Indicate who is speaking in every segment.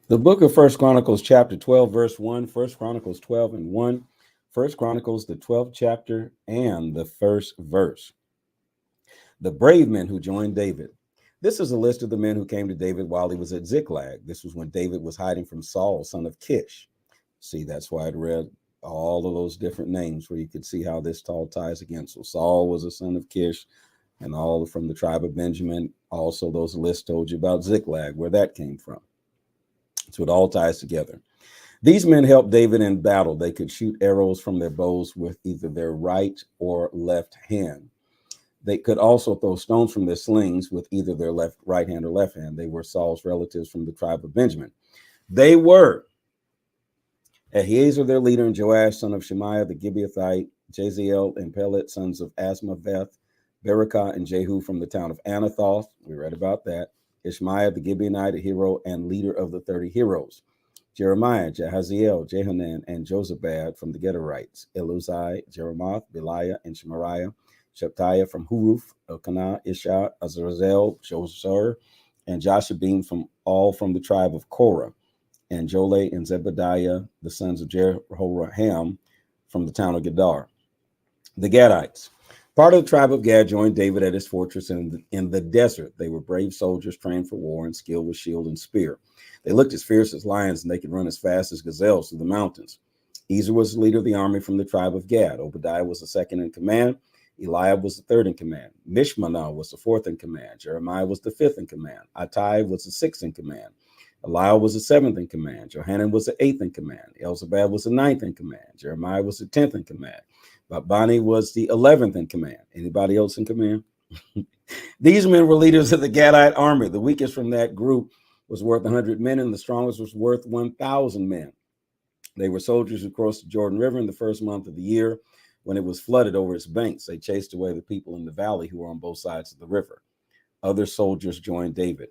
Speaker 1: The book of First Chronicles, chapter 12, verse 1, First Chronicles 12 and 1, First Chronicles, the 12th chapter, and the first verse. The brave men who joined David. This is a list of the men who came to David while he was at Ziklag. This was when David was hiding from Saul, son of Kish. See, that's why I read all of those different names where you could see how this all ties again. So Saul was a son of Kish, and all from the tribe of Benjamin. Also, those lists told you about Ziklag, where that came from. So it all ties together. These men helped David in battle. They could shoot arrows from their bows with either their right or left hand. They could also throw stones from their slings with either their right hand or left hand. They were Saul's relatives from the tribe of Benjamin. They were Ahiezer, their leader, and Joash, son of Shemaiah, the Gibeathite, Jaziel and Pelet, sons of Asmaveth, Berekah and Jehu from the town of Anathoth. We read about that. Ishmaiah, the Gibeonite, a hero and leader of the 30 heroes. Jeremiah, Jahaziel, Jehanan, and Josabad from the Gederites. Eluzai, Jeremoth, Beliah, and Shemariah. Sheptiah from Huruf, Elkanah, Isha, Azrazel, Josur, and Joshabim from the tribe of Korah. And Jole and Zebediah, the sons of Jehoram, from the town of Gedar. The Gadites. Part of the tribe of Gad joined David at his fortress in the desert. They were brave soldiers trained for war and skilled with shield and spear. They looked as fierce as lions, and they could run as fast as gazelles through the mountains. Ezer was the leader of the army from the tribe of Gad. Obadiah was the second in command. Eliab was the third in command. Mishmanah was the fourth in command. Jeremiah was the fifth in command. Attai was the sixth in command. Eliel was the seventh in command. Johanan was the eighth in command. Elzabad was the ninth in command. Jeremiah was the 10th in command. Bani was the 11th in command. Anybody else in command? These men were leaders of the Gadite army. The weakest from that group was worth 100 men, and the strongest was worth 1,000 men. They were soldiers who crossed the Jordan River in the first month of the year when it was flooded over its banks. They chased away the people in the valley who were on both sides of the river. Other soldiers joined David.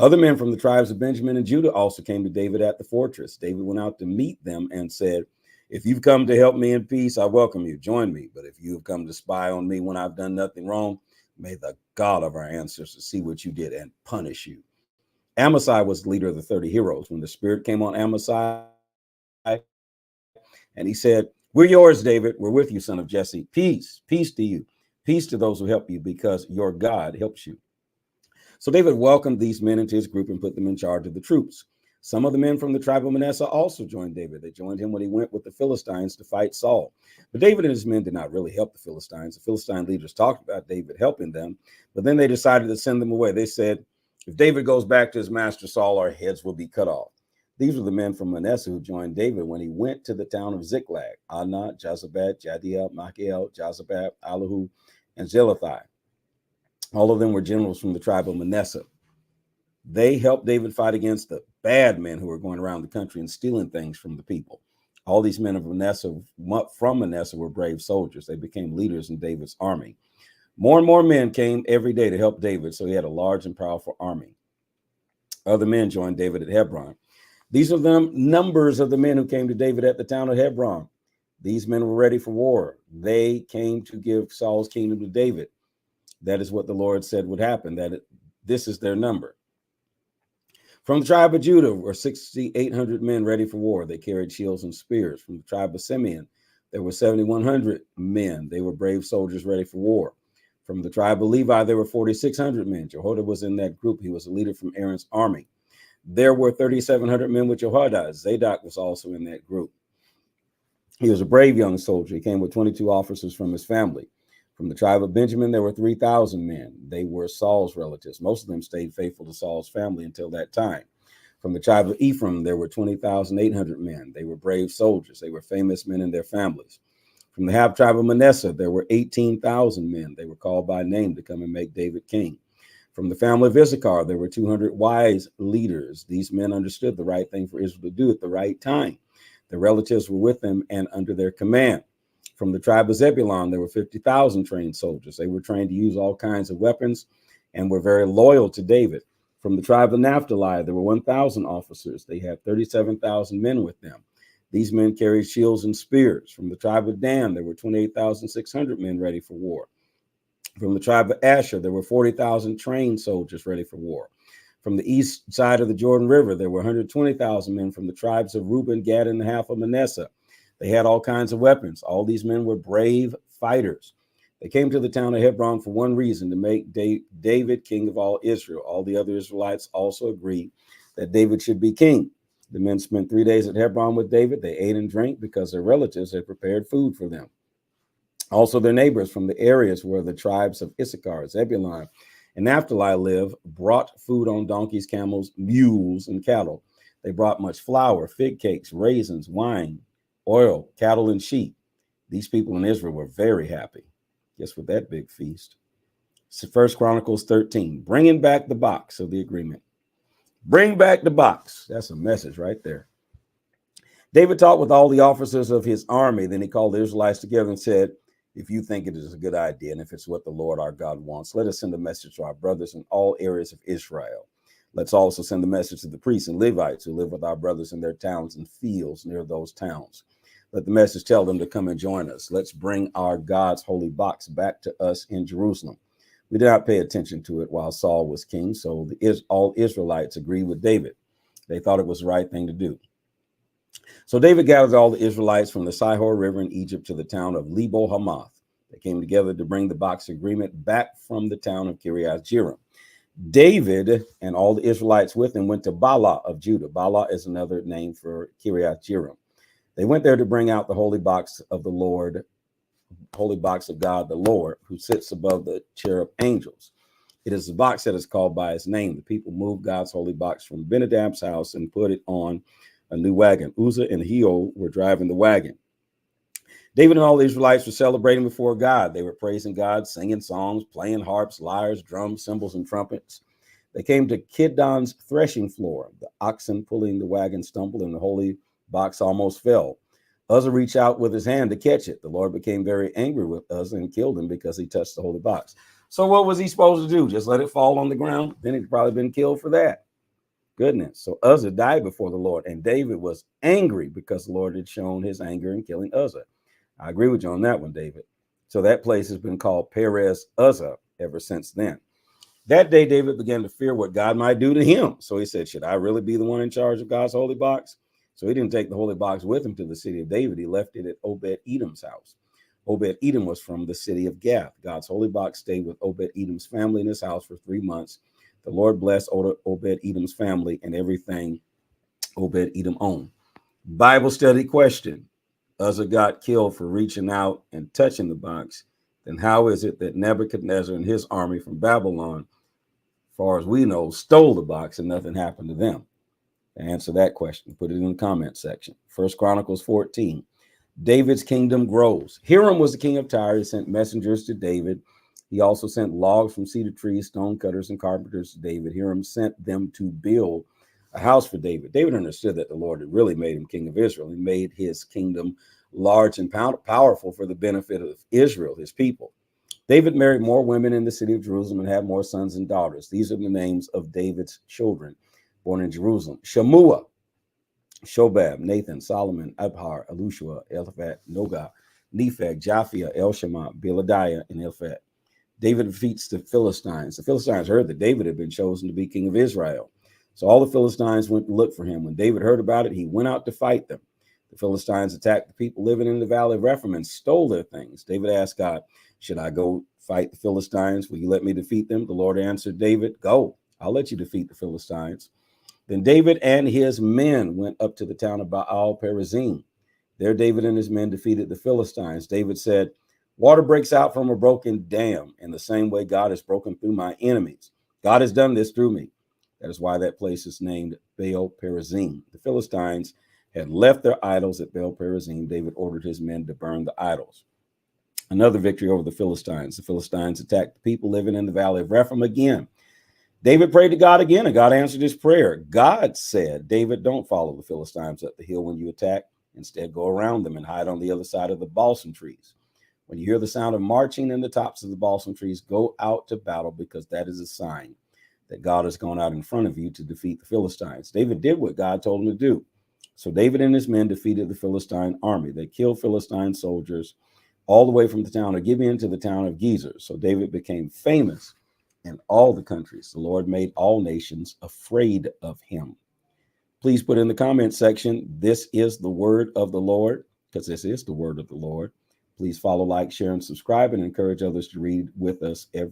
Speaker 1: Other men from the tribes of Benjamin and Judah also came to David at the fortress. David went out to meet them and said, "If you've come to help me in peace, I welcome you. Join me. But if you have come to spy on me when I've done nothing wrong, may the God of our ancestors see what you did and punish you." Amasai was the leader of the 30 heroes. When the Spirit came on Amasai, and he said, "We're yours, David. We're with you, son of Jesse. Peace, peace to you. Peace to those who help you, because your God helps you." So David welcomed these men into his group and put them in charge of the troops. Some of the men from the tribe of Manasseh also joined David. They joined him when he went with the Philistines to fight Saul. But David and his men did not really help the Philistines. The Philistine leaders talked about David helping them, but then they decided to send them away. They said, "If David goes back to his master Saul, our heads will be cut off." These were the men from Manasseh who joined David when he went to the town of Ziklag: Anah, Jozabad, Jadiel, Machiel, Jozabad, Elihu, and Zelathai. All of them were generals from the tribe of Manasseh. They helped David fight against the bad men who were going around the country and stealing things from the people. All these men of Manasseh, from Manasseh, were brave soldiers. They became leaders in David's army. More and more men came every day to help David, so he had a large and powerful army. Other men joined David at Hebron. These are the numbers of the men who came to David at the town of Hebron. These men were ready for war. They came to give Saul's kingdom to David. That is what the Lord said would happen, this is their number. From the tribe of Judah were 6,800 men ready for war. They carried shields and spears. From the tribe of Simeon, there were 7,100 men. They were brave soldiers ready for war. From the tribe of Levi, there were 4,600 men. Jehoiada was in that group. He was a leader from Aaron's army. There were 3,700 men with Jehoiada. Zadok was also in that group. He was a brave young soldier. He came with 22 officers from his family. From the tribe of Benjamin, there were 3,000 men. They were Saul's relatives. Most of them stayed faithful to Saul's family until that time. From the tribe of Ephraim, there were 20,800 men. They were brave soldiers. They were famous men in their families. From the half tribe of Manasseh, there were 18,000 men. They were called by name to come and make David king. From the family of Issachar, there were 200 wise leaders. These men understood the right thing for Israel to do at the right time. Their relatives were with them and under their command. From the tribe of Zebulun, there were 50,000 trained soldiers. They were trained to use all kinds of weapons and were very loyal to David. From the tribe of Naphtali, there were 1,000 officers. They had 37,000 men with them. These men carried shields and spears. From the tribe of Dan, there were 28,600 men ready for war. From the tribe of Asher, there were 40,000 trained soldiers ready for war. From the east side of the Jordan River, there were 120,000 men from the tribes of Reuben, Gad, and half of Manasseh. They had all kinds of weapons. All these men were brave fighters. They came to the town of Hebron for one reason, to make David king of all Israel. All the other Israelites also agreed that David should be king. The men spent 3 days at Hebron with David. They ate and drank because their relatives had prepared food for them. Also, their neighbors from the areas where the tribes of Issachar, Zebulun, and Naphtali live brought food on donkeys, camels, mules, and cattle. They brought much flour, fig cakes, raisins, wine, oil, cattle, and sheep. These people in Israel were very happy. Guess with that big feast. So 1 Chronicles 13, bringing back the box of the agreement. Bring back the box. That's a message right there. David talked with all the officers of his army. Then he called the Israelites together and said, if you think it is a good idea and if it's what the Lord our God wants, let us send a message to our brothers in all areas of Israel. Let's also send the message to the priests and Levites who live with our brothers in their towns and fields near those towns. Let the message tell them to come and join us. Let's bring our God's holy box back to us in Jerusalem. We did not pay attention to it while Saul was king, so all Israelites agreed with David. They thought it was the right thing to do. So David gathered all the Israelites from the Sihor River in Egypt to the town of Lebo Hamath. They came together to bring the box agreement back from the town of Kiriath Jearim. David and all the Israelites with him went to Bala of Judah. Bala is another name for Kiriath Jearim. They went there to bring out the holy box of the Lord, holy box of God, the Lord, who sits above the cherub angels. It is the box that is called by his name. The people moved God's holy box from Benadab's house and put it on a new wagon. Uzzah and Heo were driving the wagon. David and all the Israelites were celebrating before God. They were praising God, singing songs, playing harps, lyres, drums, cymbals, and trumpets. They came to Kidon's threshing floor. The oxen pulling the wagon stumbled, and the holy box almost fell. Uzzah reached out with his hand to catch it. The Lord became very angry with Uzzah and killed him because he touched the holy box. So what was he supposed to do? Just let it fall on the ground? Then he'd probably been killed for that. Goodness. So Uzzah died before the Lord, and David was angry because the Lord had shown his anger in killing Uzzah. I agree with you on that one, David. So that place has been called Perez Uzzah ever since then. That day, David began to fear what God might do to him. So he said, should I really be the one in charge of God's holy box? So he didn't take the holy box with him to the city of David. He left it at Obed-Edom's house. Obed-Edom was from the city of Gath. God's holy box stayed with Obed-Edom's family in his house for 3 months. The Lord blessed Obed-Edom's family and everything Obed-Edom owned. Bible study question. Uzzah got killed for reaching out and touching the box. Then how is it that Nebuchadnezzar and his army from Babylon, as far as we know, stole the box and nothing happened to them? To answer that question, put it in the comment section. 1 Chronicles 14. David's kingdom grows. Hiram was the king of Tyre. He sent messengers to David. He also sent logs from cedar trees, stone cutters, and carpenters to David. Hiram sent them to build a house for David. David understood that the Lord had really made him king of Israel. He made his kingdom large and powerful for the benefit of Israel, his people. David married more women in the city of Jerusalem and had more sons and daughters. These are the names of David's children born in Jerusalem: Shammua, Shobab, Nathan, Solomon, Abhar, Elushua, Eliphat, Nogah, Nepheg, Japhia, Elshama, Beladiah, and Elphat. David defeats the Philistines. The Philistines heard that David had been chosen to be king of Israel. So all the Philistines went to look for him. When David heard about it, he went out to fight them. The Philistines attacked the people living in the valley of Rephaim and stole their things. David asked God, should I go fight the Philistines? Will you let me defeat them? The Lord answered David, go, I'll let you defeat the Philistines. Then David and his men went up to the town of Baal Perazim. There David and his men defeated the Philistines. David said, water breaks out from a broken dam. In the same way, God has broken through my enemies. God has done this through me. That is why that place is named Baal Perazim. The Philistines had left their idols at Baal Perazim. David ordered his men to burn the idols. Another victory over the Philistines. The Philistines attacked the people living in the valley of Rephaim again. David prayed to God again, and God answered his prayer. God said, David, don't follow the Philistines up the hill when you attack. Instead, go around them and hide on the other side of the balsam trees. When you hear the sound of marching in the tops of the balsam trees, go out to battle, because that is a sign that God has gone out in front of you to defeat the Philistines. David did what God told him to do. So David and his men defeated the Philistine army. They killed Philistine soldiers all the way from the town of Gibeon to the town of Gezer. So David became famous and all the countries. The Lord made all nations afraid of him. Please put in the comment section, this is the word of the Lord, because this is the word of the Lord. Please follow, like, share, and subscribe, and encourage others to read with us every